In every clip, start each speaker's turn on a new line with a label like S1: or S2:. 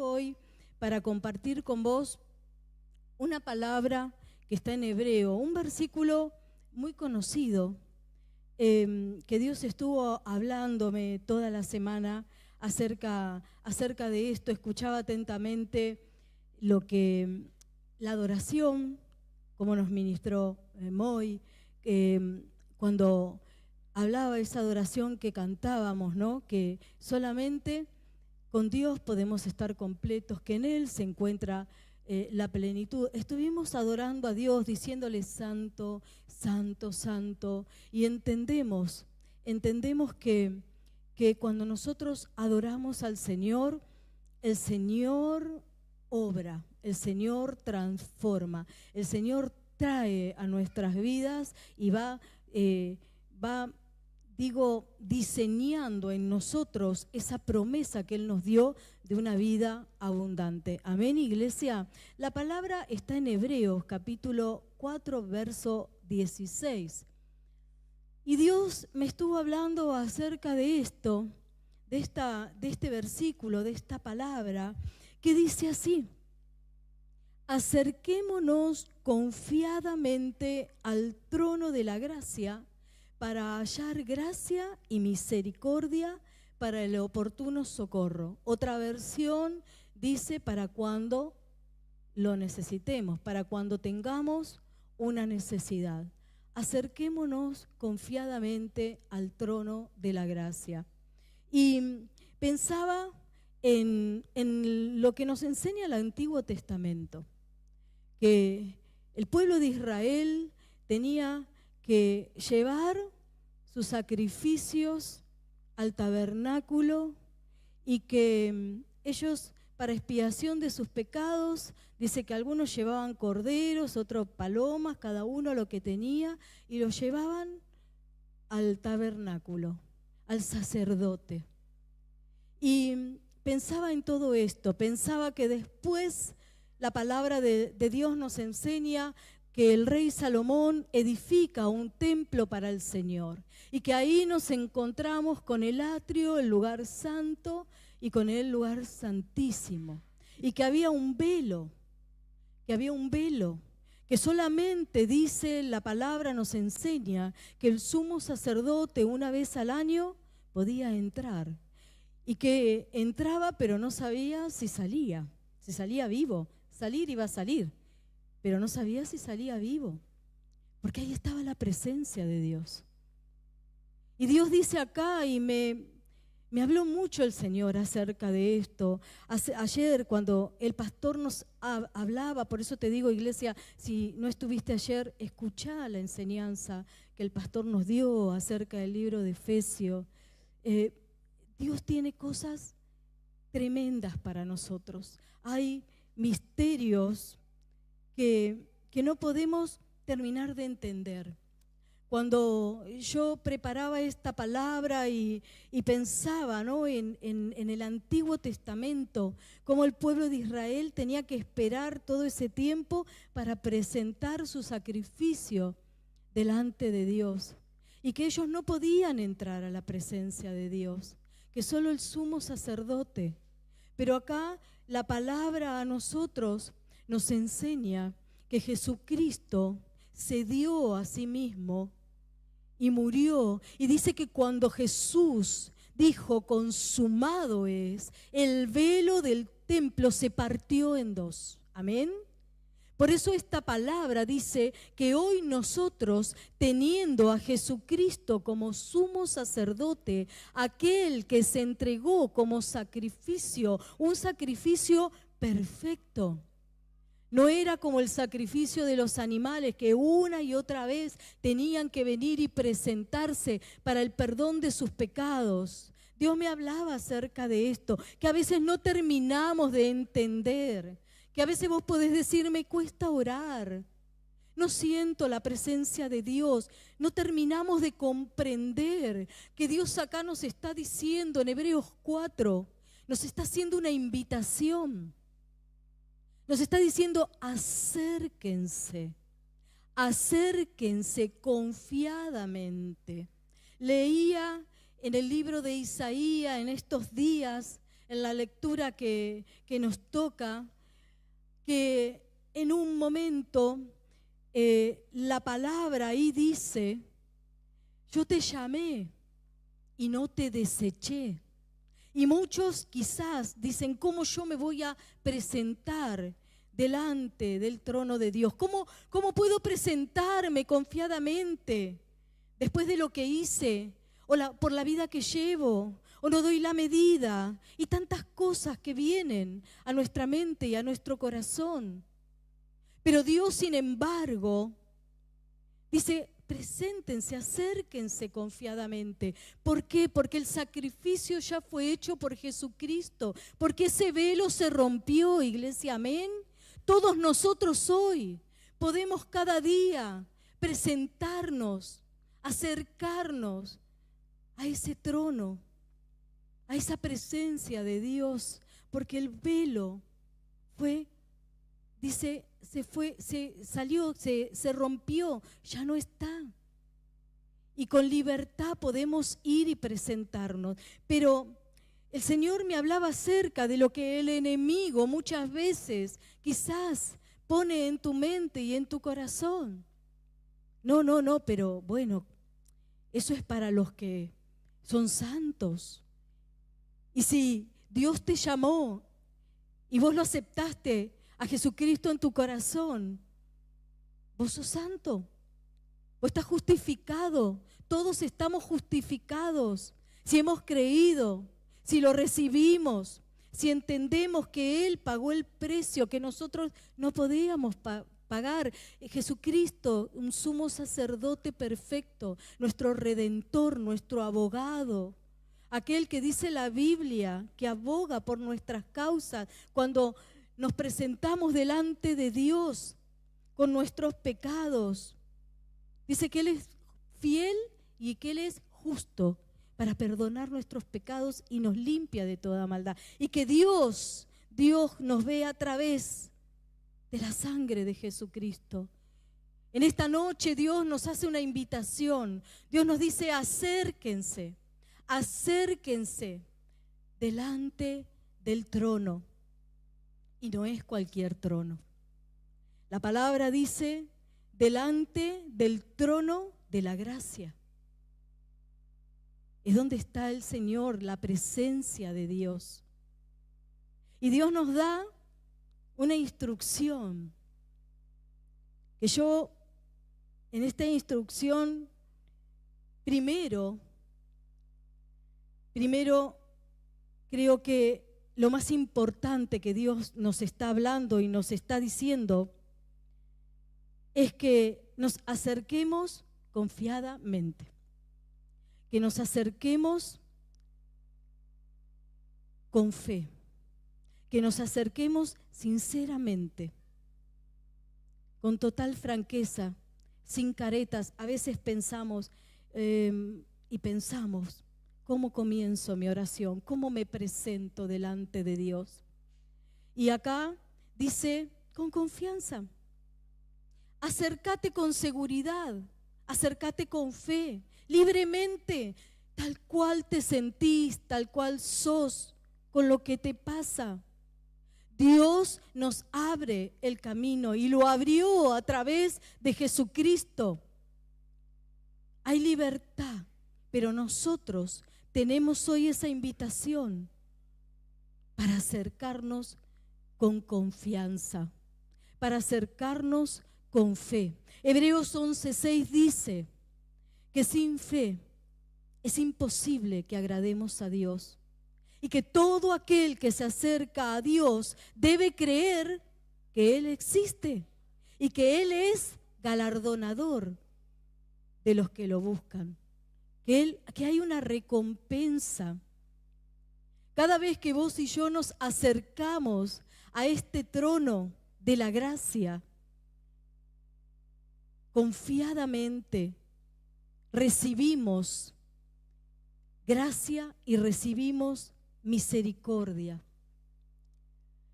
S1: vengo hoy para compartir con vos una palabra que está en hebreo, un versículo muy conocido, que Dios estuvo hablándome toda la semana acerca de esto. Escuchaba atentamente la adoración, como nos ministró Moy, cuando hablaba de esa adoración que cantábamos, ¿no? Que solamente con Dios podemos estar completos, que en Él se encuentra la plenitud. Estuvimos adorando a Dios, diciéndole santo, santo, santo, y entendemos que cuando nosotros adoramos al Señor, el Señor obra, el Señor transforma, el Señor trae a nuestras vidas y va diseñando en nosotros esa promesa que Él nos dio de una vida abundante. Amén, iglesia. La palabra está en Hebreos, capítulo 4, verso 16. Y Dios me estuvo hablando acerca de esto, de este versículo, de esta palabra, que dice así: acerquémonos confiadamente al trono de la gracia para hallar gracia y misericordia para el oportuno socorro. Otra versión dice: para cuando lo necesitemos, para cuando tengamos una necesidad. Acerquémonos confiadamente al trono de la gracia. Y pensaba en lo que nos enseña el Antiguo Testamento, que el pueblo de Israel tenía que llevar sus sacrificios al tabernáculo y que ellos, para expiación de sus pecados, dice que algunos llevaban corderos, otros palomas, cada uno lo que tenía, y los llevaban al tabernáculo, al sacerdote. Y pensaba en todo esto, pensaba que después la palabra de Dios nos enseña que el rey Salomón edifica un templo para el Señor y que ahí nos encontramos con el atrio, el lugar santo, y con el lugar santísimo, y que había un velo, que solamente, dice la palabra, nos enseña que el sumo sacerdote una vez al año podía entrar, y que entraba pero no sabía si salía vivo. Salir iba a salir, pero no sabía si salía vivo, porque ahí estaba la presencia de Dios. Y Dios dice acá, y me habló mucho el Señor acerca de esto. Ayer, cuando el pastor nos hablaba, por eso te digo, iglesia, si no estuviste ayer, escuchá la enseñanza que el pastor nos dio acerca del libro de Efesios. Dios tiene cosas tremendas para nosotros. Hay misterios que no podemos terminar de entender. Cuando yo preparaba esta palabra y pensaba, ¿no?, en el Antiguo Testamento, cómo el pueblo de Israel tenía que esperar todo ese tiempo para presentar su sacrificio delante de Dios, y que ellos no podían entrar a la presencia de Dios, que solo el sumo sacerdote. Pero acá la palabra a nosotros nos enseña que Jesucristo se dio a sí mismo y murió. Y dice que cuando Jesús dijo consumado es, el velo del templo se partió en dos. Amén. Por eso esta palabra dice que hoy nosotros, teniendo a Jesucristo como sumo sacerdote, aquel que se entregó como sacrificio, un sacrificio perfecto. No era como el sacrificio de los animales que una y otra vez tenían que venir y presentarse para el perdón de sus pecados. Dios me hablaba acerca de esto, que a veces no terminamos de entender, que a veces vos podés decir: me cuesta orar, no siento la presencia de Dios. No terminamos de comprender que Dios acá nos está diciendo en Hebreos 4, nos está haciendo una invitación. Nos está diciendo: acérquense confiadamente. Leía en el libro de Isaías en estos días, en la lectura que nos toca, que en un momento la palabra ahí dice: yo te llamé y no te deseché. Y muchos quizás dicen: ¿cómo yo me voy a presentar delante del trono de Dios? ¿Cómo puedo presentarme confiadamente después de lo que hice? Por la vida que llevo, o no doy la medida, y tantas cosas que vienen a nuestra mente y a nuestro corazón. Pero Dios, sin embargo, dice: preséntense, acérquense confiadamente. ¿Por qué? Porque el sacrificio ya fue hecho por Jesucristo, porque ese velo se rompió, iglesia, amén. Todos nosotros hoy podemos cada día presentarnos, acercarnos a ese trono, a esa presencia de Dios, porque el velo fue, dice, se rompió, ya no está. Y con libertad podemos ir y presentarnos. Pero el Señor me hablaba acerca de lo que el enemigo muchas veces quizás pone en tu mente y en tu corazón. No, pero bueno, eso es para los que son santos. Y si Dios te llamó y vos lo aceptaste a Jesucristo en tu corazón, vos sos santo, vos estás justificado. Todos estamos justificados si hemos creído, si lo recibimos, si entendemos que Él pagó el precio que nosotros no podíamos pagar. Jesucristo, un sumo sacerdote perfecto, nuestro redentor, nuestro abogado, aquel que dice la Biblia que aboga por nuestras causas cuando nos presentamos delante de Dios con nuestros pecados. Dice que Él es fiel y que Él es justo para perdonar nuestros pecados y nos limpia de toda maldad. Y que Dios nos ve a través de la sangre de Jesucristo. En esta noche Dios nos hace una invitación. Dios nos dice: acérquense delante del trono. Y no es cualquier trono. La palabra dice: delante del trono de la gracia. Es donde está el Señor, la presencia de Dios. Y Dios nos da una instrucción, que yo en esta instrucción primero creo que lo más importante que Dios nos está hablando y nos está diciendo es que nos acerquemos confiadamente, que nos acerquemos con fe, que nos acerquemos sinceramente, con total franqueza, sin caretas. A veces pensamos, ¿cómo comienzo mi oración? ¿Cómo me presento delante de Dios? Y acá dice: con confianza. Acércate con seguridad, acércate con fe, libremente, tal cual te sentís, tal cual sos, con lo que te pasa. Dios nos abre el camino y lo abrió a través de Jesucristo. Hay libertad, pero nosotros tenemos hoy esa invitación para acercarnos con confianza, para acercarnos con fe. Hebreos 11:6 dice que sin fe es imposible que agrademos a Dios, y que todo aquel que se acerca a Dios debe creer que Él existe y que Él es galardonador de los que lo buscan, que hay una recompensa. Cada vez que vos y yo nos acercamos a este trono de la gracia, confiadamente recibimos gracia y recibimos misericordia.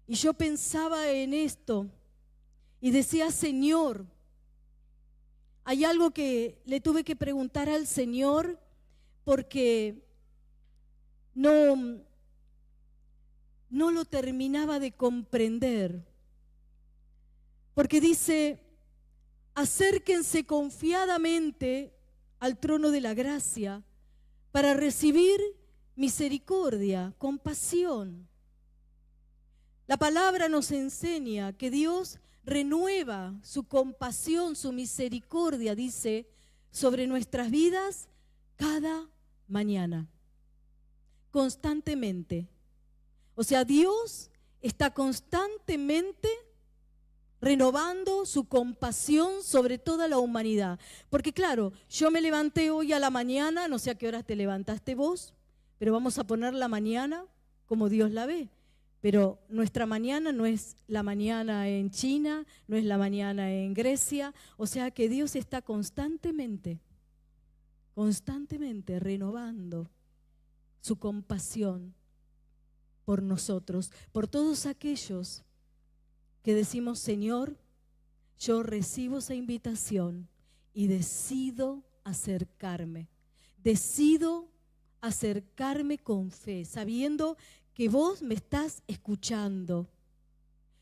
S1: Y yo pensaba en esto y decía: Señor, hay algo que le tuve que preguntar al Señor, porque no no lo terminaba de comprender. Porque dice, acérquense confiadamente al trono de la gracia para recibir misericordia, compasión. La palabra nos enseña que Dios renueva su compasión, su misericordia, dice, sobre nuestras vidas cada mañana, constantemente. O sea, Dios está constantemente renovando su compasión sobre toda la humanidad. Porque claro, yo me levanté hoy a la mañana, no sé a qué horas te levantaste vos, pero vamos a poner la mañana como Dios la ve. Pero nuestra mañana no es la mañana en China, no es la mañana en Grecia. O sea que Dios está constantemente renovando su compasión por nosotros, por todos aquellos que decimos, Señor, yo recibo esa invitación y decido acercarme con fe, sabiendo que vos me estás escuchando,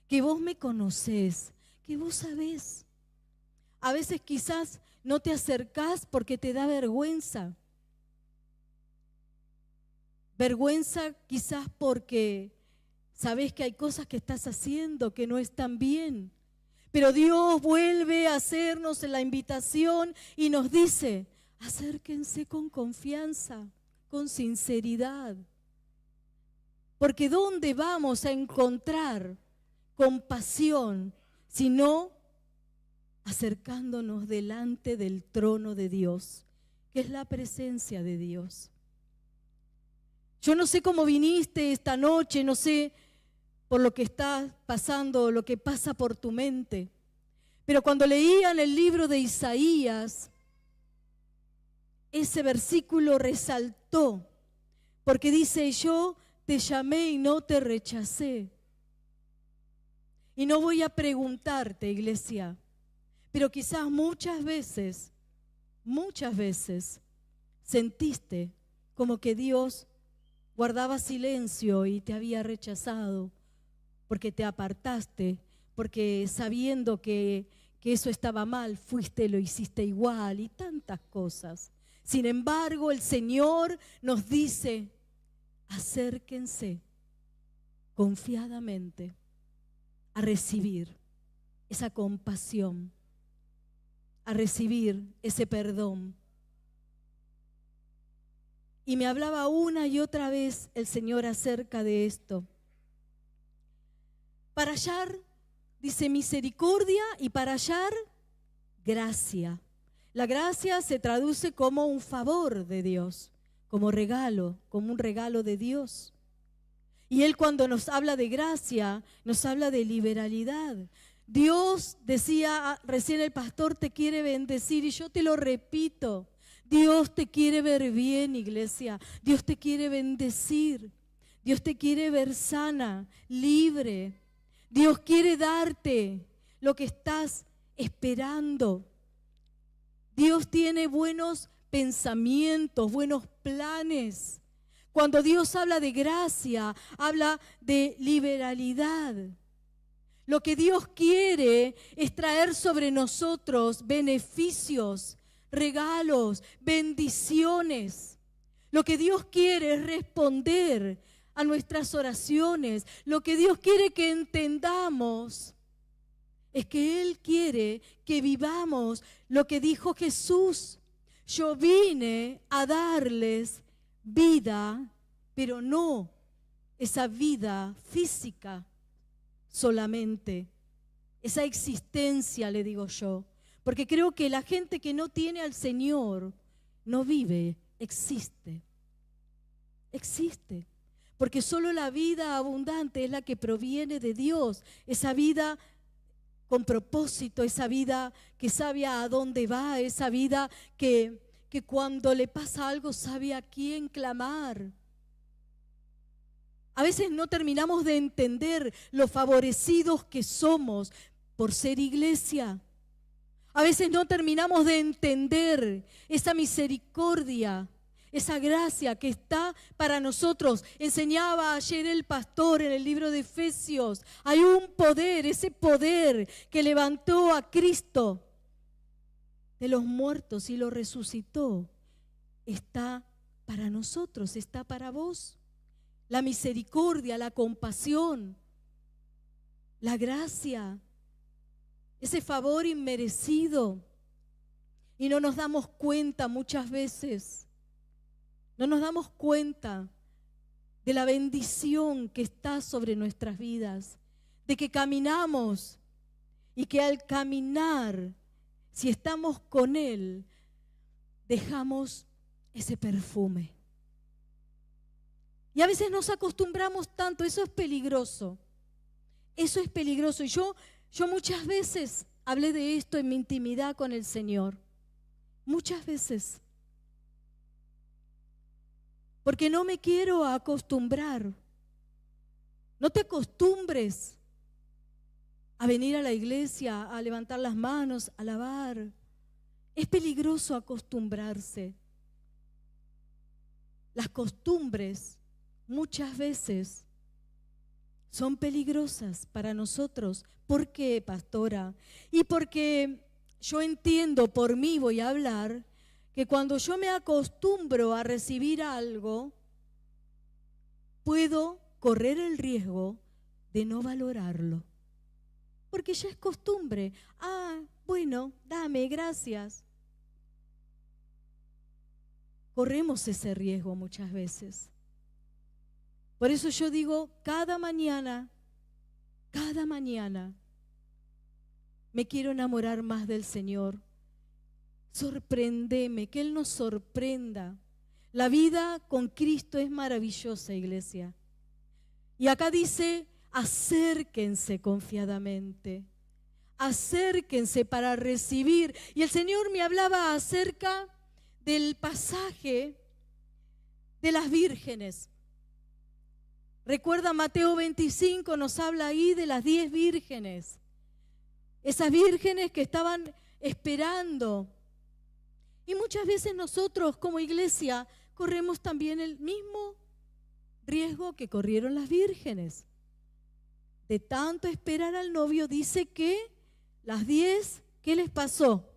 S1: que vos me conocés, que vos sabés. A veces quizás no te acercás porque te da vergüenza. Vergüenza quizás porque sabés que hay cosas que estás haciendo que no están bien. Pero Dios vuelve a hacernos la invitación y nos dice, acérquense con confianza, con sinceridad. Porque ¿dónde vamos a encontrar compasión si no acercándonos delante del trono de Dios, que es la presencia de Dios? Yo no sé cómo viniste esta noche, no sé por lo que estás pasando, lo que pasa por tu mente. Pero cuando leían el libro de Isaías, ese versículo resaltó, porque dice, yo te llamé y no te rechacé. Y no voy a preguntarte, iglesia, pero quizás muchas veces, sentiste como que Dios guardaba silencio y te había rechazado, porque te apartaste, porque sabiendo que eso estaba mal, fuiste y lo hiciste igual y tantas cosas. Sin embargo, el Señor nos dice, acérquense confiadamente a recibir esa compasión, a recibir ese perdón. Y me hablaba una y otra vez el Señor acerca de esto. Para hallar, dice, misericordia, y para hallar gracia. La gracia se traduce como un favor de Dios, como regalo, como un regalo de Dios. Y Él cuando nos habla de gracia, nos habla de liberalidad. Dios, decía recién el pastor, te quiere bendecir, y yo te lo repito, Dios te quiere ver bien, iglesia. Dios te quiere bendecir. Dios te quiere ver sana, libre. Dios quiere darte lo que estás esperando. Dios tiene buenos pensamientos, buenos planes. Cuando Dios habla de gracia, habla de liberalidad. Lo que Dios quiere es traer sobre nosotros beneficios, regalos, bendiciones. Lo que Dios quiere es responder a nuestras oraciones. Lo que Dios quiere que entendamos es que Él quiere que vivamos lo que dijo Jesús. Yo vine a darles vida, pero no esa vida física solamente, esa existencia, le digo yo. Porque creo que la gente que no tiene al Señor no vive, existe. Existe. Porque solo la vida abundante es la que proviene de Dios. Esa vida con propósito, esa vida que sabe a dónde va, esa vida que cuando le pasa algo sabe a quién clamar. A veces no terminamos de entender lo favorecidos que somos por ser iglesia. A veces no terminamos de entender esa misericordia, esa gracia que está para nosotros. Enseñaba ayer el pastor en el libro de Efesios. Hay un poder, ese poder que levantó a Cristo de los muertos y lo resucitó, está para nosotros, está para vos. La misericordia, la compasión, la gracia, ese favor inmerecido. Y no nos damos cuenta muchas veces, no nos damos cuenta de la bendición que está sobre nuestras vidas, de que caminamos y que al caminar, si estamos con Él, dejamos ese perfume. Y a veces nos acostumbramos tanto, eso es peligroso. Eso es peligroso. Y yo muchas veces hablé de esto en mi intimidad con el Señor. Muchas veces. Porque no me quiero acostumbrar. No te acostumbres a venir a la iglesia, a levantar las manos, a alabar. Es peligroso acostumbrarse. Las costumbres muchas veces son peligrosas para nosotros. ¿Por qué, pastora? Y porque yo entiendo, por mí voy a hablar, que cuando yo me acostumbro a recibir algo, puedo correr el riesgo de no valorarlo. Porque ya es costumbre. Ah, bueno, dame, gracias. Corremos ese riesgo muchas veces. Por eso yo digo, cada mañana, me quiero enamorar más del Señor. Sorpréndeme, que Él nos sorprenda. La vida con Cristo es maravillosa, iglesia. Y acá dice, acérquense confiadamente. Acérquense para recibir. Y el Señor me hablaba acerca del pasaje de las vírgenes. Recuerda, Mateo 25 nos habla ahí de las 10 vírgenes. Esas vírgenes que estaban esperando. Y muchas veces nosotros como iglesia corremos también el mismo riesgo que corrieron las vírgenes. De tanto esperar al novio, dice que las 10, ¿qué les pasó?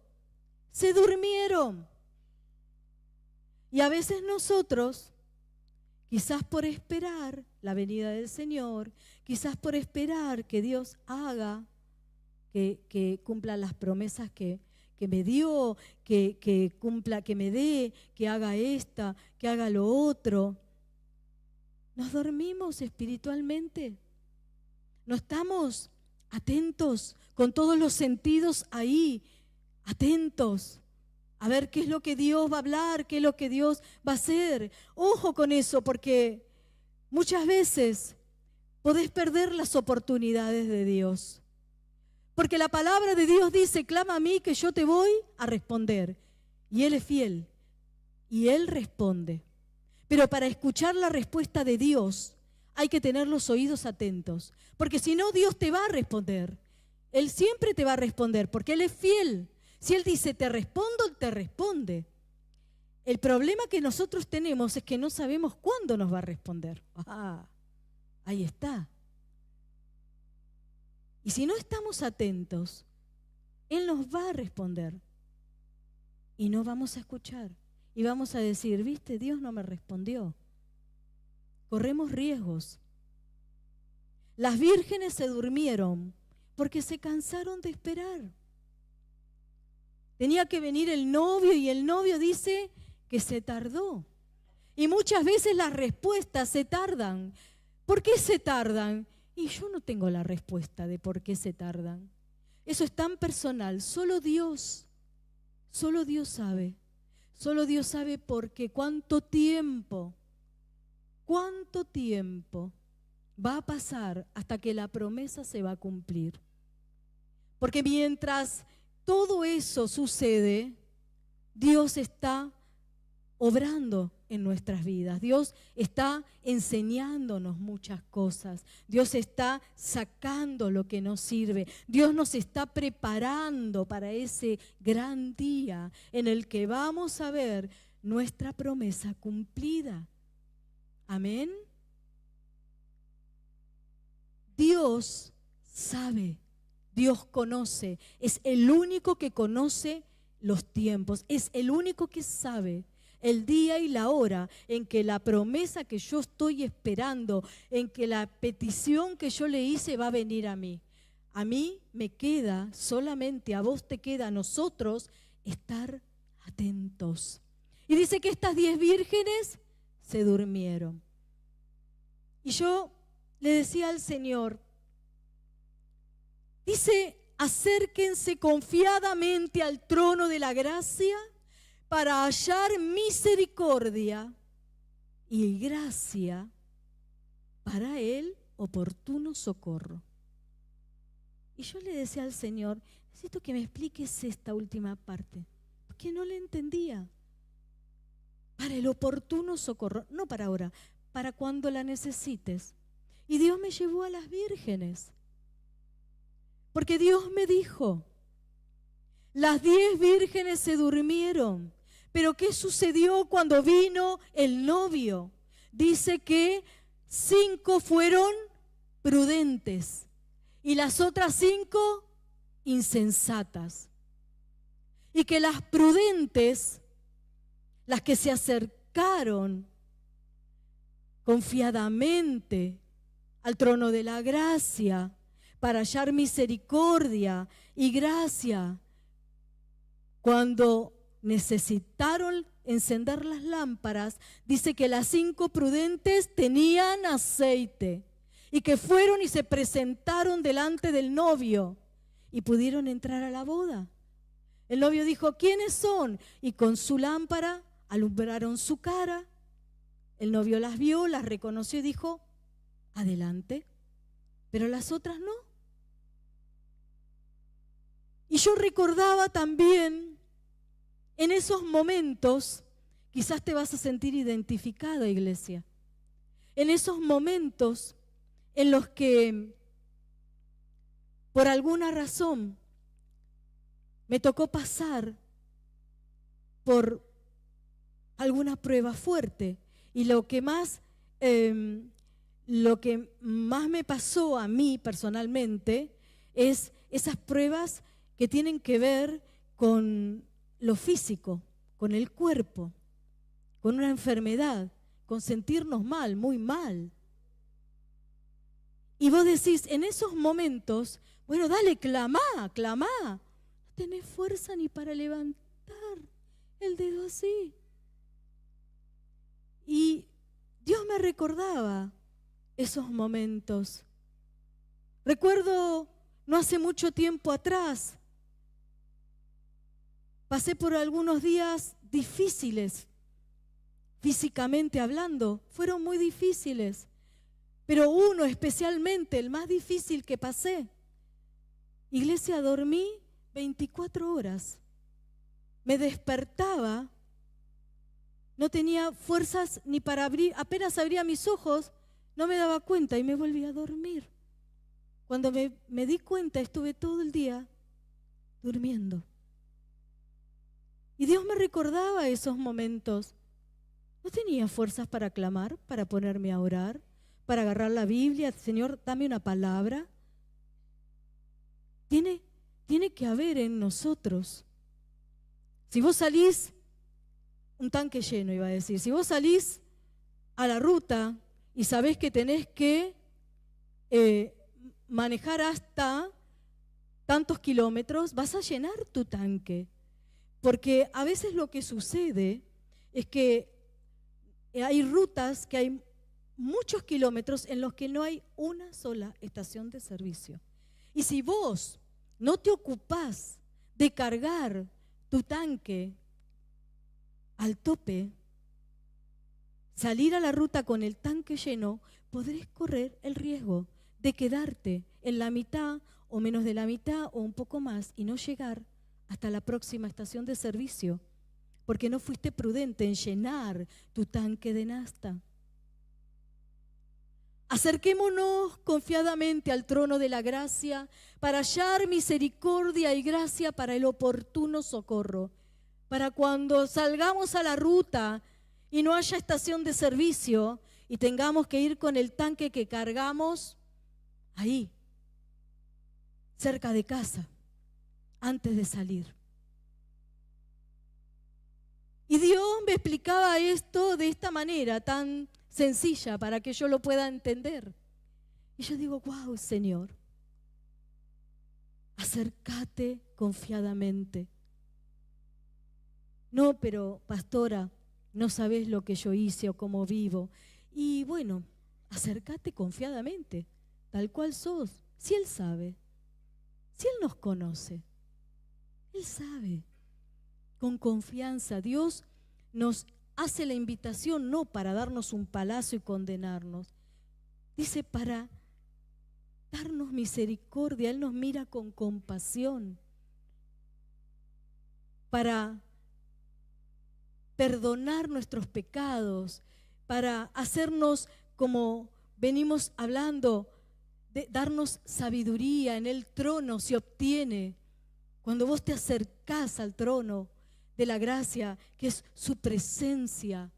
S1: Se durmieron. Y a veces nosotros, quizás por esperar la venida del Señor, quizás por esperar que Dios haga, que cumpla las promesas que me dio, que cumpla, que me dé, que haga esta, que haga lo otro. ¿Nos dormimos espiritualmente? ¿No estamos atentos con todos los sentidos ahí, atentos a ver qué es lo que Dios va a hablar, qué es lo que Dios va a hacer? Ojo con eso, porque muchas veces podés perder las oportunidades de Dios. Porque la palabra de Dios dice, clama a mí que yo te voy a responder. Y Él es fiel. Y Él responde. Pero para escuchar la respuesta de Dios hay que tener los oídos atentos. Porque si no, Dios te va a responder. Él siempre te va a responder porque Él es fiel. Si Él dice te respondo, Él te responde. El problema que nosotros tenemos es que no sabemos cuándo nos va a responder. Ah, ahí está. Y si no estamos atentos, Él nos va a responder. Y no vamos a escuchar. Y vamos a decir, viste, Dios no me respondió. Corremos riesgos. Las vírgenes se durmieron porque se cansaron de esperar. Tenía que venir el novio y el novio dice que se tardó. Y muchas veces las respuestas se tardan. ¿Por qué se tardan? Y yo no tengo la respuesta de por qué se tardan. Eso es tan personal. Solo Dios sabe. Solo Dios sabe por qué. ¿Cuánto tiempo va a pasar hasta que la promesa se va a cumplir? Porque mientras todo eso sucede, Dios está obrando en nuestras vidas. Dios está enseñándonos muchas cosas. Dios está sacando lo que nos sirve. Dios nos está preparando para ese gran día en el que vamos a ver nuestra promesa cumplida. Amén. Dios sabe, Dios conoce, es el único que conoce los tiempos, es el único que sabe el día y la hora en que la promesa que yo estoy esperando, en que la petición que yo le hice va a venir a mí. A mí me queda, solamente a vos te queda, a nosotros, estar atentos. Y dice que estas 10 vírgenes se durmieron. Y yo le decía al Señor, dice, acérquense confiadamente al trono de la gracia para hallar misericordia y gracia para el oportuno socorro. Y yo le decía al Señor, necesito que me expliques esta última parte, porque no le entendía. Para el oportuno socorro, no para ahora, para cuando la necesites. Y Dios me llevó a las vírgenes, porque Dios me dijo, las 10 vírgenes se durmieron, pero ¿qué sucedió cuando vino el novio? Dice que 5 fueron prudentes y las otras 5 insensatas. Y que las prudentes, las que se acercaron confiadamente al trono de la gracia para hallar misericordia y gracia, cuando necesitaron encender las lámparas, dice que las 5 prudentes tenían aceite y que fueron y se presentaron delante del novio y pudieron entrar a la boda. El novio dijo, ¿quiénes son? Y con su lámpara alumbraron su cara. El novio las vio, las reconoció y dijo, adelante. Pero las otras no. Y yo recordaba también, en esos momentos, quizás te vas a sentir identificada, iglesia, en esos momentos en los que, por alguna razón, me tocó pasar por alguna prueba fuerte. Y lo que más me pasó a mí personalmente es esas pruebas que tienen que ver con lo físico, con el cuerpo, con una enfermedad, con sentirnos mal, muy mal. Y vos decís, en esos momentos, bueno, dale, clamá, clamá. No tenés fuerza ni para levantar el dedo así. Y Dios me recordaba esos momentos. Recuerdo, no hace mucho tiempo atrás, pasé por algunos días difíciles, físicamente hablando, fueron muy difíciles, pero uno especialmente, el más difícil que pasé. Iglesia, dormí 24 horas, me despertaba, no tenía fuerzas ni para abrir, apenas abría mis ojos, no me daba cuenta y me volví a dormir. Cuando me di cuenta, estuve todo el día durmiendo. Y Dios me recordaba esos momentos. No tenía fuerzas para clamar, para ponerme a orar, para agarrar la Biblia. Señor, dame una palabra. Tiene que haber en nosotros. Si vos salís, un tanque lleno iba a decir, si vos salís a la ruta y sabés que tenés que manejar hasta tantos kilómetros, vas a llenar tu tanque. Porque a veces lo que sucede es que hay rutas que hay muchos kilómetros en los que no hay una sola estación de servicio. Y si vos no te ocupás de cargar tu tanque al tope, salir a la ruta con el tanque lleno, podrés correr el riesgo de quedarte en la mitad o menos de la mitad o un poco más y no llegar hasta la próxima estación de servicio, porque no fuiste prudente en llenar tu tanque de nafta. Acerquémonos confiadamente al trono de la gracia para hallar misericordia y gracia para el oportuno socorro. para cuando salgamos a la ruta y no haya estación de servicio y tengamos que ir con el tanque que cargamos ahí, cerca de casa, antes de salir. Y Dios me explicaba esto de esta manera tan sencilla para que yo lo pueda entender. Y yo digo, wow, Señor, acércate confiadamente. No, pero pastora, no sabes lo que yo hice o cómo vivo. Y bueno, acércate confiadamente, tal cual sos. Si Él sabe, si Él nos conoce, Él sabe. Con confianza, Dios nos hace la invitación no para darnos un palazo y condenarnos. Dice para darnos misericordia. Él nos mira con compasión. Para perdonar nuestros pecados, para hacernos, como venimos hablando, de darnos sabiduría. En el trono se obtiene cuando vos te acercás al trono de la gracia, que es su presencia.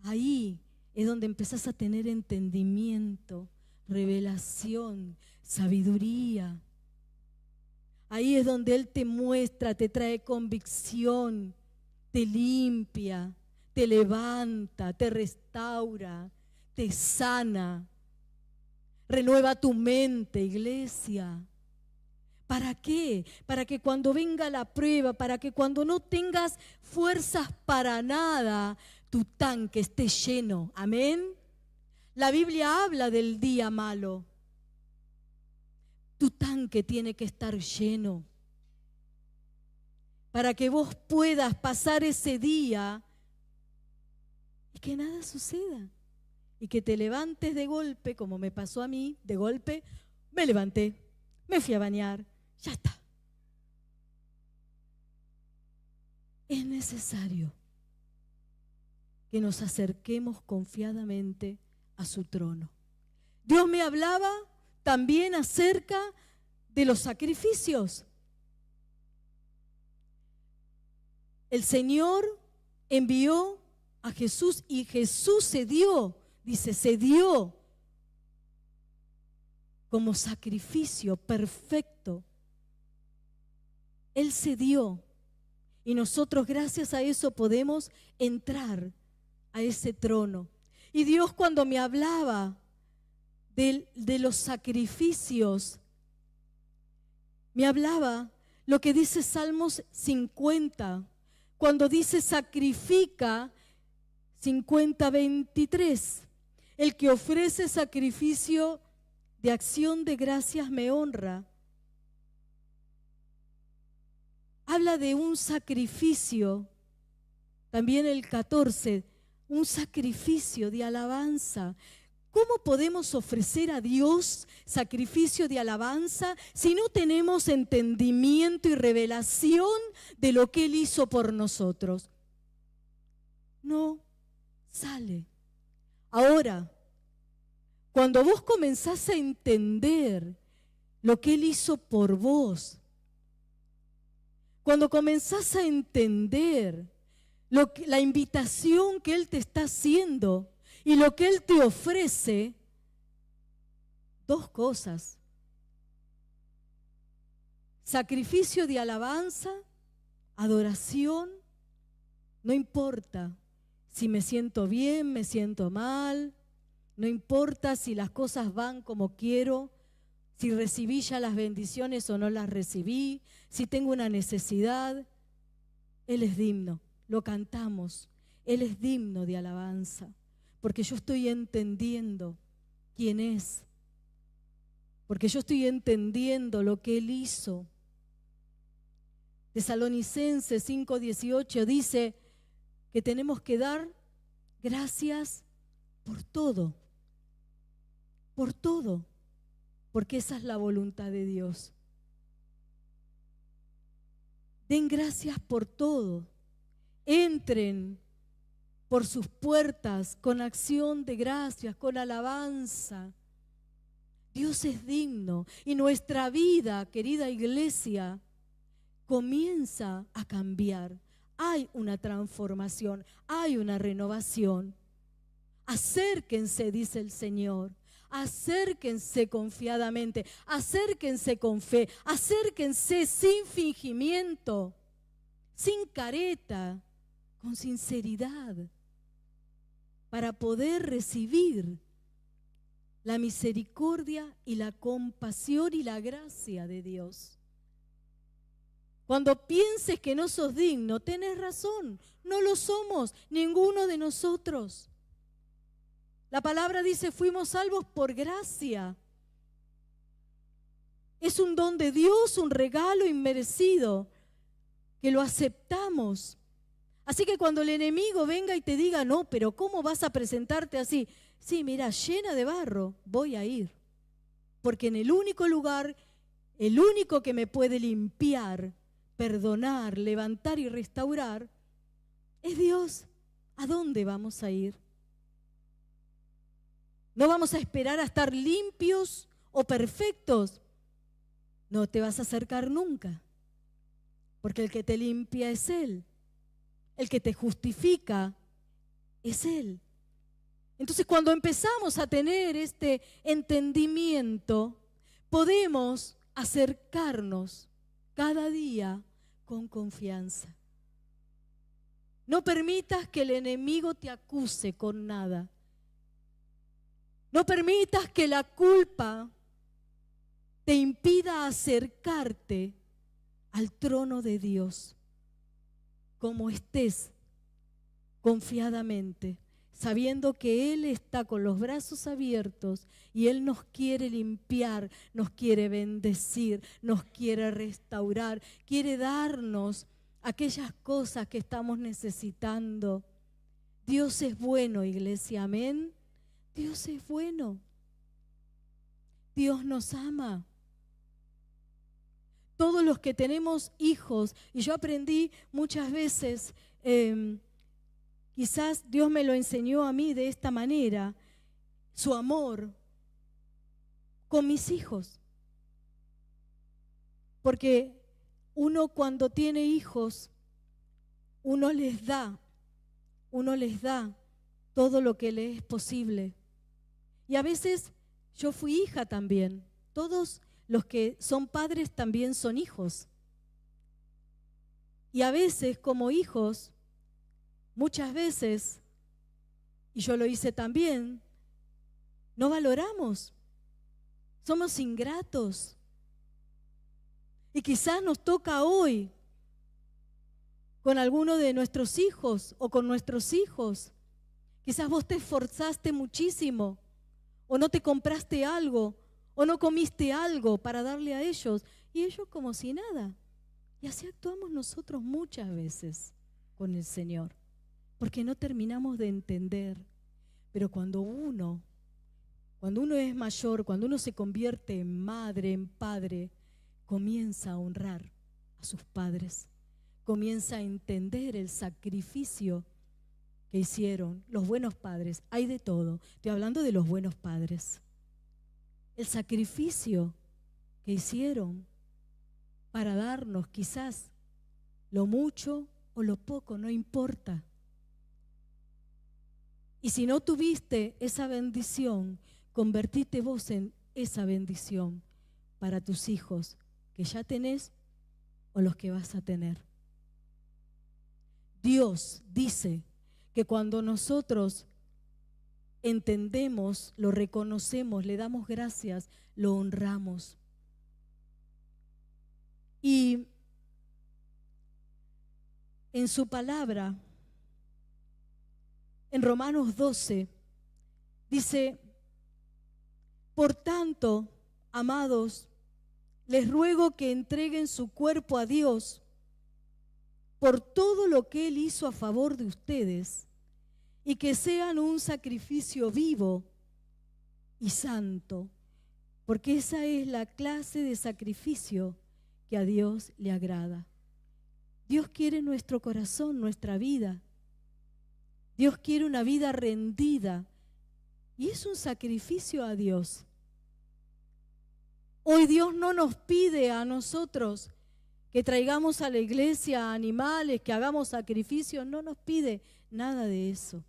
S1: Ahí es donde empezás a tener entendimiento, revelación, sabiduría. Ahí es donde Él te muestra, te trae convicción, te limpia, te levanta, te restaura, te sana, renueva tu mente, iglesia. ¿Para qué? Para que cuando venga la prueba, para que cuando no tengas fuerzas para nada, tu tanque esté lleno. Amén. La Biblia habla del día malo. Tu tanque tiene que estar lleno para que vos puedas pasar ese día y que nada suceda. Y que te levantes de golpe, como me pasó a mí, de golpe, me levanté, me fui a bañar, ya está. Es necesario que nos acerquemos confiadamente a su trono. Dios me hablaba también acerca de los sacrificios. El Señor envió a Jesús y Jesús se dio, dice, se dio como sacrificio perfecto. Él se dio y nosotros gracias a eso podemos entrar a ese trono. Y Dios cuando me hablaba de los sacrificios, me hablaba lo que dice Salmos 50, cuando dice sacrifica, 50:23, el que ofrece sacrificio de acción de gracias me honra. Habla de un sacrificio, también el 14, un sacrificio de alabanza. ¿Cómo podemos ofrecer a Dios sacrificio de alabanza si no tenemos entendimiento y revelación de lo que Él hizo por nosotros? No sale. Ahora, cuando vos comenzás a entender lo que Él hizo por vos, cuando comenzás a entender la invitación que Él te está haciendo y lo que Él te ofrece, dos cosas: sacrificio de alabanza, adoración. No importa si me siento bien, me siento mal, no importa si las cosas van como quiero, si recibí ya las bendiciones o no las recibí, si tengo una necesidad. Él es digno, lo cantamos, Él es digno de alabanza, porque yo estoy entendiendo quién es, porque yo estoy entendiendo lo que Él hizo. Tesalonicenses 5:18 dice que tenemos que dar gracias por todo, porque esa es la voluntad de Dios. Den gracias por todo. Entren por sus puertas con acción de gracias, con alabanza. Dios es digno y nuestra vida, querida iglesia, comienza a cambiar. hay una transformación, hay una renovación. Acérquense, dice el Señor. Acérquense confiadamente, acérquense con fe, acérquense sin fingimiento, sin careta, con sinceridad, para poder recibir la misericordia y la compasión y la gracia de Dios. Cuando pienses que no sos digno, tenés razón, no lo somos, ninguno de nosotros. La palabra dice, fuimos salvos por gracia. Es un don de Dios, un regalo inmerecido, que lo aceptamos. Así que cuando el enemigo venga y te diga, no, pero ¿cómo vas a presentarte así? Sí, mira, llena de barro, voy a ir. Porque en el único lugar, el único que me puede limpiar, perdonar, levantar y restaurar, es Dios. ¿A dónde vamos a ir? No vamos a esperar a estar limpios o perfectos. No te vas a acercar nunca. Porque el que te limpia es Él. El que te justifica es Él. Entonces, cuando empezamos a tener este entendimiento, podemos acercarnos cada día con confianza. No permitas que el enemigo te acuse con nada. No permitas que la culpa te impida acercarte al trono de Dios. Como estés confiadamente, sabiendo que Él está con los brazos abiertos y Él nos quiere limpiar, nos quiere bendecir, nos quiere restaurar, quiere darnos aquellas cosas que estamos necesitando. Dios es bueno, iglesia, amén. Dios es bueno. Dios nos ama. Todos los que tenemos hijos, y yo aprendí muchas veces, quizás Dios me lo enseñó a mí de esta manera, su amor con mis hijos. Porque uno cuando tiene hijos, uno les da todo lo que le es posible. Y a veces yo fui hija también. Todos los que son padres también son hijos. Y a veces como hijos, muchas veces, y yo lo hice también, no valoramos. Somos ingratos. Y quizás nos toca hoy con alguno de nuestros hijos o con nuestros hijos. Quizás vos te esforzaste muchísimo, o no te compraste algo, o no comiste algo para darle a ellos, y ellos como si nada. Y así actuamos nosotros muchas veces con el Señor, porque no terminamos de entender. Pero cuando uno es mayor, cuando uno se convierte en madre, en padre, comienza a honrar a sus padres, comienza a entender el sacrificio que hicieron los buenos padres. Hay de todo, estoy hablando de los buenos padres. El sacrificio que hicieron para darnos quizás lo mucho o lo poco, no importa. Y si no tuviste esa bendición, convertite vos en esa bendición para tus hijos que ya tenés o los que vas a tener. Dios dice que cuando nosotros entendemos, lo reconocemos, le damos gracias, lo honramos. Y en su palabra, en Romanos 12, dice: por tanto, amados, les ruego que entreguen su cuerpo a Dios por todo lo que Él hizo a favor de ustedes, y que sean un sacrificio vivo y santo, porque esa es la clase de sacrificio que a Dios le agrada. Dios quiere nuestro corazón, nuestra vida. Dios quiere una vida rendida, y es un sacrificio a Dios. Hoy Dios no nos pide a nosotros que traigamos a la iglesia animales, que hagamos sacrificios. No nos pide nada de eso.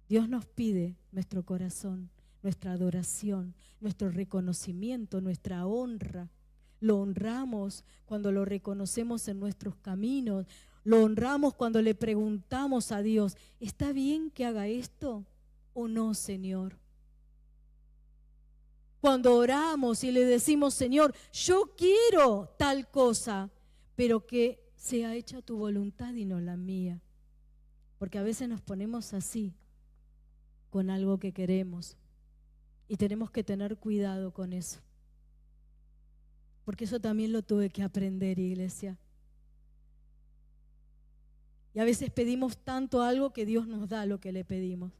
S1: Dios nos pide nuestro corazón, nuestra adoración, nuestro reconocimiento, nuestra honra. Lo honramos cuando lo reconocemos en nuestros caminos. Lo honramos cuando le preguntamos a Dios, ¿está bien que haga esto o no, Señor? Cuando oramos y le decimos, Señor, yo quiero tal cosa, pero que sea hecha tu voluntad y no la mía. Porque a veces nos ponemos así con algo que queremos y tenemos que tener cuidado con eso. Porque eso también lo tuve que aprender, iglesia. Y a veces pedimos tanto algo que Dios nos da lo que le pedimos.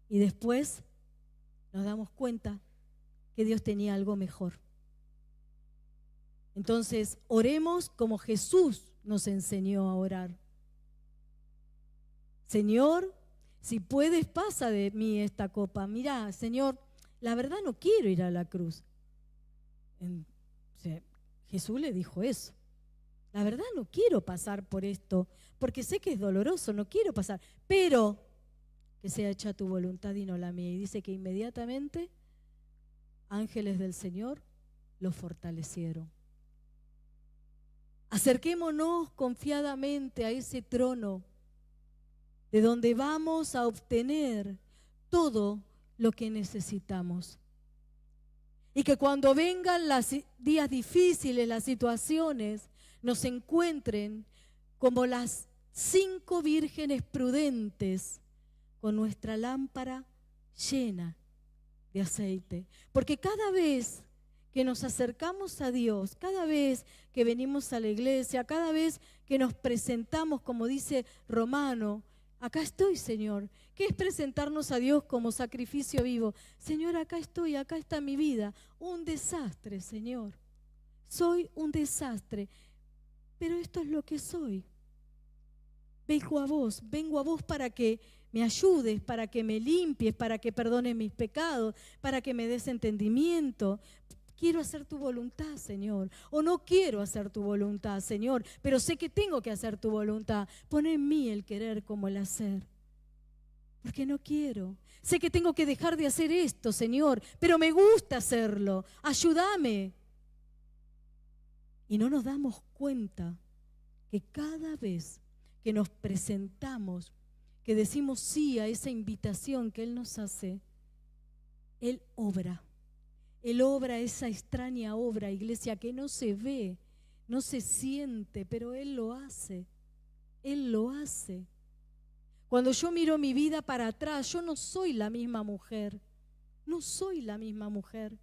S1: Y después nos damos cuenta que Dios tenía algo mejor. Entonces, oremos como Jesús nos enseñó a orar. Señor, si puedes, pasa de mí esta copa. Mirá, Señor, la verdad no quiero ir a la cruz. Jesús le dijo eso. La verdad no quiero pasar por esto, porque sé que es doloroso, no quiero pasar, pero que sea hecha tu voluntad y no la mía. Y dice que inmediatamente ángeles del Señor lo fortalecieron. Acerquémonos confiadamente a ese trono de donde vamos a obtener todo lo que necesitamos. Y que cuando vengan los días difíciles, las situaciones, nos encuentren como las 5 vírgenes prudentes con nuestra lámpara llena de aceite. Porque cada vez que nos acercamos a Dios, cada vez que venimos a la iglesia, cada vez que nos presentamos, como dice Romano, acá estoy, Señor. ¿Qué es presentarnos a Dios como sacrificio vivo? Señor, acá estoy, acá está mi vida. Un desastre, Señor. Soy un desastre, pero esto es lo que soy. Vengo a vos para que me ayudes, para que me limpies, para que perdones mis pecados, para que me des entendimiento. Quiero hacer tu voluntad, Señor, o no quiero hacer tu voluntad, Señor, pero sé que tengo que hacer tu voluntad. Pon en mí el querer como el hacer, porque no quiero. Sé que tengo que dejar de hacer esto, Señor, pero me gusta hacerlo. Ayúdame. Y no nos damos cuenta que cada vez que nos presentamos, que decimos sí a esa invitación que Él nos hace, Él obra. Él obra esa extraña obra, iglesia, que no se ve, no se siente, pero Él lo hace. Él lo hace. Cuando yo miro mi vida para atrás, yo no soy la misma mujer. No soy la misma mujer.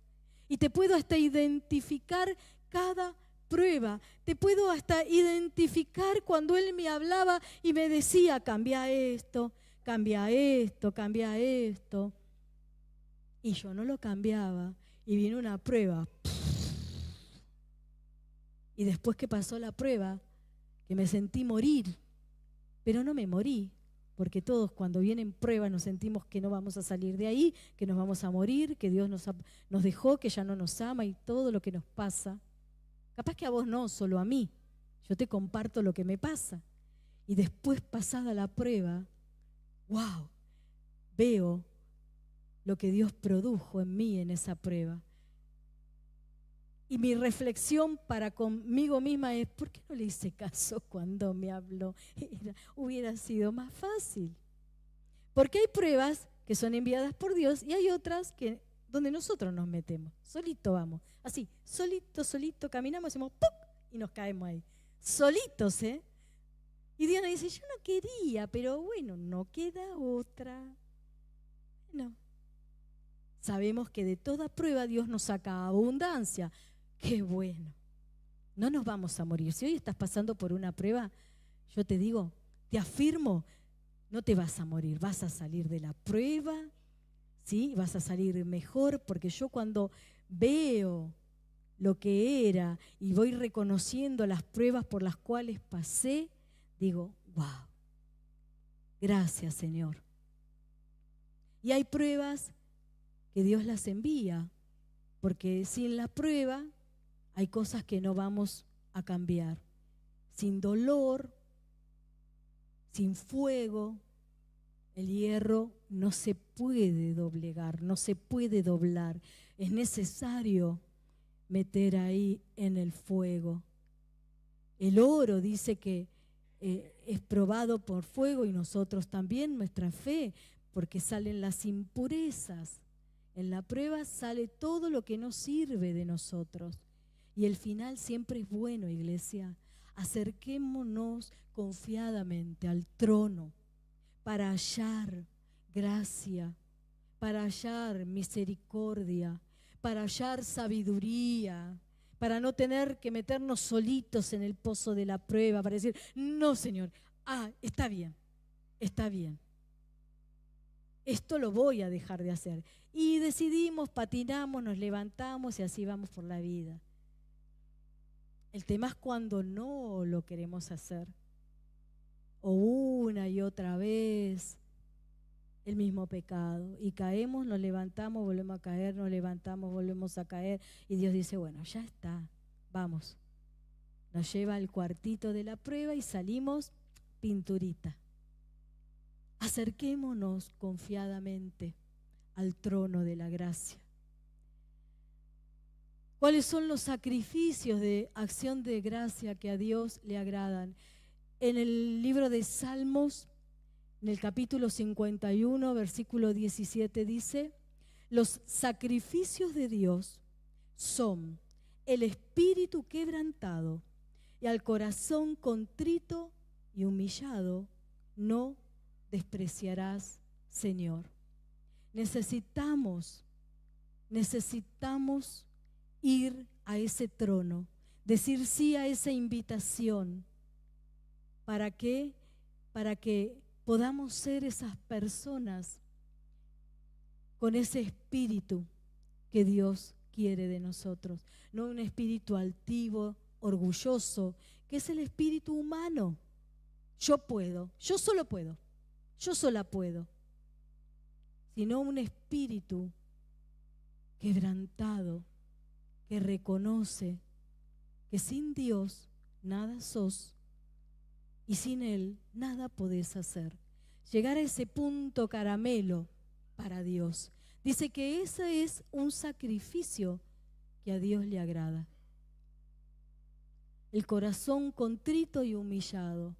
S1: Y te puedo hasta identificar cada prueba. Te puedo hasta identificar cuando Él me hablaba y me decía, cambia esto, cambia esto, cambia esto. Y yo no lo cambiaba. Y vino una prueba. Y después que pasó la prueba, que me sentí morir, pero no me morí, porque todos cuando vienen pruebas nos sentimos que no vamos a salir de ahí, que nos vamos a morir, que Dios nos dejó, que ya no nos ama y todo lo que nos pasa. Capaz que a vos no, solo a mí. Yo te comparto lo que me pasa. Y después pasada la prueba, wow, veo lo que Dios produjo en mí en esa prueba. Y mi reflexión para conmigo misma es, ¿por qué no le hice caso cuando me habló? Hubiera sido más fácil. Porque hay pruebas que son enviadas por Dios y hay otras que donde nosotros nos metemos. Solito vamos. Así, solito caminamos, hacemos ¡pum! Y nos caemos ahí. Solitos, ¿eh? Y Dios nos dice, yo no quería, pero bueno, no queda otra. No. Sabemos que de toda prueba Dios nos saca abundancia. ¡Qué bueno! No nos vamos a morir. Si hoy estás pasando por una prueba, yo te digo, te afirmo, no te vas a morir. Vas a salir de la prueba, ¿sí? Vas a salir mejor, porque yo cuando veo lo que era y voy reconociendo las pruebas por las cuales pasé, digo, wow, gracias, Señor. Y hay pruebas que Dios las envía, porque sin la prueba hay cosas que no vamos a cambiar. Sin dolor, sin fuego, el hierro no se puede doblegar, no se puede doblar. Es necesario meter ahí en el fuego. El oro dice que es probado por fuego, y nosotros también, nuestra fe, porque salen las impurezas. En la prueba sale todo lo que no sirve de nosotros. Y el final siempre es bueno, iglesia. Acerquémonos confiadamente al trono para hallar gracia, para hallar misericordia, para hallar sabiduría, para no tener que meternos solitos en el pozo de la prueba, para decir, no, Señor, está bien, está bien. Esto lo voy a dejar de hacer. Y decidimos, patinamos, nos levantamos y así vamos por la vida. El tema es cuando no lo queremos hacer. O una y otra vez el mismo pecado. Y caemos, nos levantamos, volvemos a caer, nos levantamos, volvemos a caer. Y Dios dice, bueno, ya está, vamos. Nos lleva al cuartito de la prueba y salimos pinturita. Acerquémonos confiadamente al trono de la gracia. ¿Cuáles son los sacrificios de acción de gracia que a Dios le agradan? En el libro de Salmos, en el capítulo 51, versículo 17 dice, los sacrificios de Dios son el espíritu quebrantado y al corazón contrito y humillado no despreciarás, Señor. Necesitamos ir a ese trono, decir sí a esa invitación. ¿Para qué? Para que podamos ser esas personas con ese espíritu que Dios quiere de nosotros. No un espíritu altivo, orgulloso, que es el espíritu humano. Yo puedo, yo solo puedo, yo sola puedo. Sino un espíritu quebrantado, que reconoce que sin Dios nada sos y sin Él nada podés hacer. Llegar a ese punto caramelo para Dios. Dice que ese es un sacrificio que a Dios le agrada. El corazón contrito y humillado.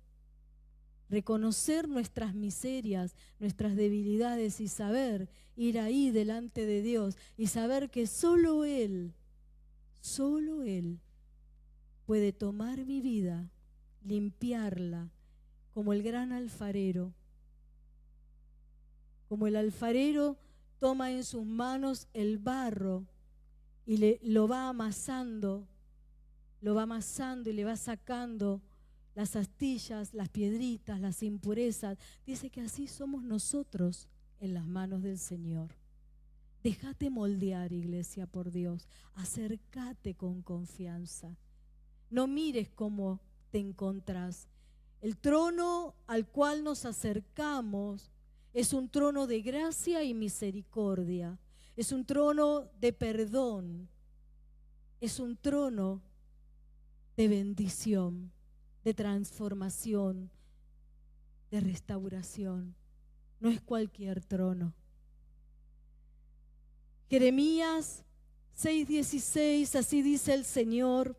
S1: Reconocer nuestras miserias, nuestras debilidades y saber ir ahí delante de Dios y saber que solo Él puede tomar mi vida, limpiarla, como el gran alfarero. Como el alfarero toma en sus manos el barro y lo va amasando y le va sacando las astillas, las piedritas, las impurezas. Dice que así somos nosotros en las manos del Señor. Déjate moldear, iglesia, por Dios. Acércate con confianza. No mires cómo te encontrás. El trono al cual nos acercamos es un trono de gracia y misericordia. Es un trono de perdón. Es un trono de bendición, de transformación, de restauración. No es cualquier trono. Jeremías 6:16, así dice el Señor: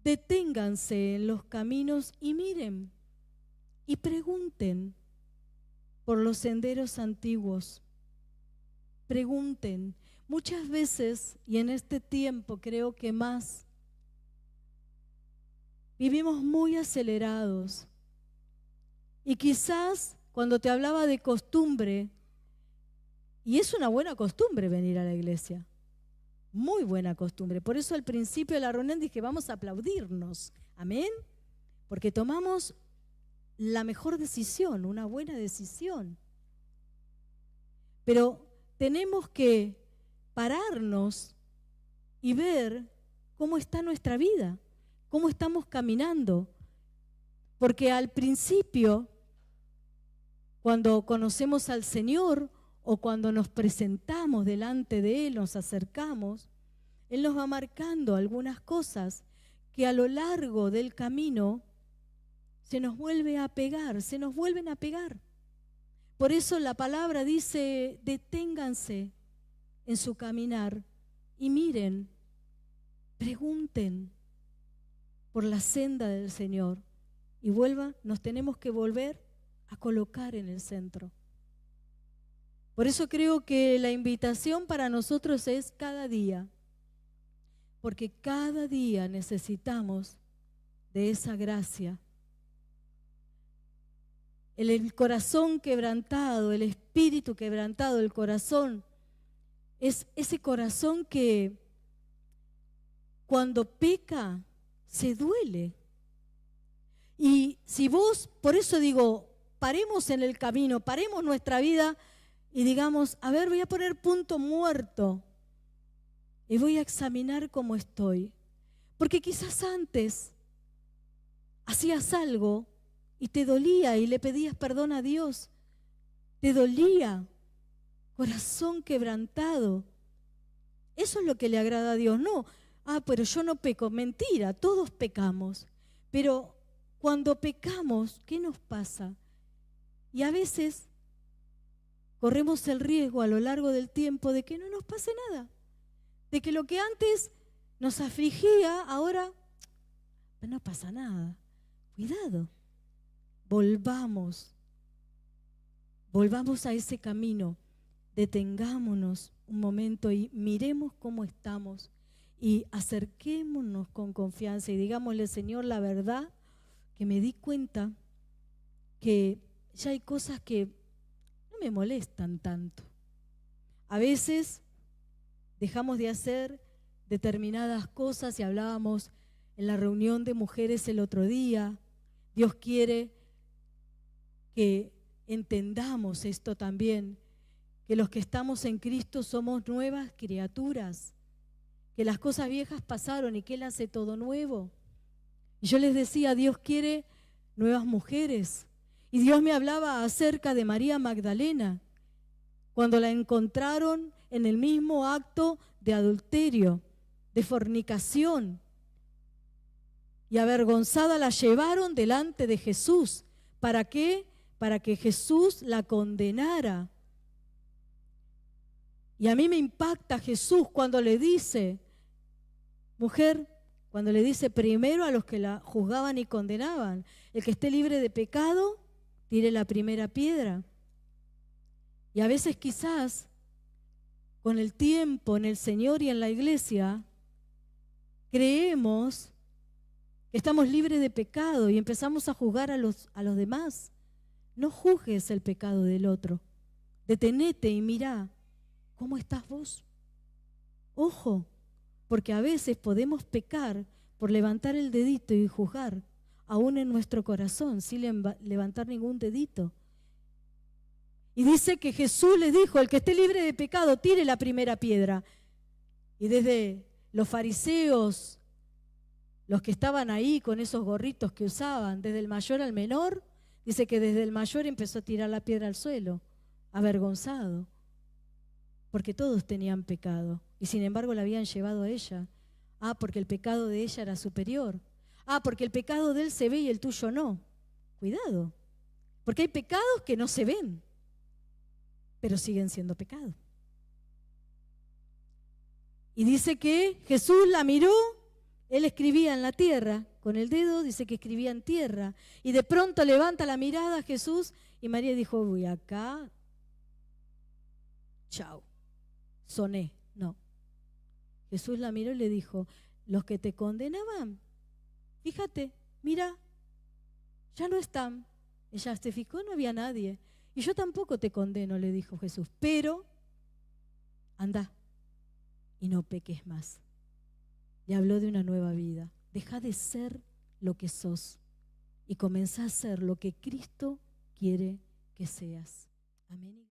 S1: deténganse en los caminos y miren y pregunten por los senderos antiguos. Pregunten. Muchas veces, y en este tiempo creo que más, vivimos muy acelerados. Y quizás cuando te hablaba de costumbre, y es una buena costumbre venir a la iglesia, muy buena costumbre. Por eso al principio de la reunión dije, vamos a aplaudirnos. Amén. Porque tomamos la mejor decisión, una buena decisión. Pero tenemos que pararnos y ver cómo está nuestra vida, cómo estamos caminando. Porque al principio, cuando conocemos al Señor o cuando nos presentamos delante de Él, nos acercamos, Él nos va marcando algunas cosas que a lo largo del camino se nos vuelve a pegar, se nos vuelven a pegar. Por eso la palabra dice, deténganse en su caminar y miren, pregunten por la senda del Señor y nos tenemos que volver a colocar en el centro. Por eso creo que la invitación para nosotros es cada día, porque cada día necesitamos de esa gracia. El corazón quebrantado, el espíritu quebrantado, el corazón, es ese corazón que cuando peca se duele. Y si vos, por eso digo, paremos en el camino, paremos nuestra vida y digamos, a ver, voy a poner punto muerto y voy a examinar cómo estoy. Porque quizás antes hacías algo y te dolía y le pedías perdón a Dios. Te dolía, corazón quebrantado. Eso es lo que le agrada a Dios. No, pero yo no peco. Mentira, todos pecamos. Pero cuando pecamos, ¿qué nos pasa? Y a veces corremos el riesgo a lo largo del tiempo de que no nos pase nada. De que lo que antes nos afligía, ahora no pasa nada. Cuidado. Volvamos a ese camino. Detengámonos un momento y miremos cómo estamos y acerquémonos con confianza y digámosle, Señor, la verdad que me di cuenta que ya hay cosas que no me molestan tanto. A veces dejamos de hacer determinadas cosas y hablábamos en la reunión de mujeres el otro día. Dios quiere que entendamos esto también, que los que estamos en Cristo somos nuevas criaturas, que las cosas viejas pasaron y que Él hace todo nuevo. Y yo les decía, Dios quiere nuevas mujeres. Y Dios me hablaba acerca de María Magdalena, cuando la encontraron en el mismo acto de adulterio, de fornicación. Y avergonzada la llevaron delante de Jesús. ¿Para qué? Para que Jesús la condenara. Y a mí me impacta Jesús cuando le dice, mujer, cuando le dice primero a los que la juzgaban y condenaban, el que esté libre de pecado, tire la primera piedra. Y a veces quizás, con el tiempo en el Señor y en la iglesia, creemos que estamos libres de pecado y empezamos a juzgar a los demás. No juzgues el pecado del otro. Detenete y mirá, ¿cómo estás vos? Ojo, porque a veces podemos pecar por levantar el dedito y juzgar, aún en nuestro corazón, sin levantar ningún dedito. Y dice que Jesús les dijo, el que esté libre de pecado, tire la primera piedra. Y desde los fariseos, los que estaban ahí con esos gorritos que usaban, desde el mayor al menor, dice que desde el mayor empezó a tirar la piedra al suelo, avergonzado, porque todos tenían pecado y sin embargo la habían llevado a ella. Porque el pecado de ella era superior. Porque el pecado de él se ve y el tuyo no. Cuidado, porque hay pecados que no se ven, pero siguen siendo pecado. Y dice que Jesús la miró, él escribía en la tierra, con el dedo dice que escribía en tierra, y de pronto levanta la mirada a Jesús y María dijo, voy acá, chao, soné, no. Jesús la miró y le dijo, los que te condenaban, fíjate, mira, ya no están. Ella se fijó, no había nadie. Y yo tampoco te condeno, le dijo Jesús, pero anda y no peques más. Le habló de una nueva vida. Deja de ser lo que sos y comenzá a ser lo que Cristo quiere que seas. Amén.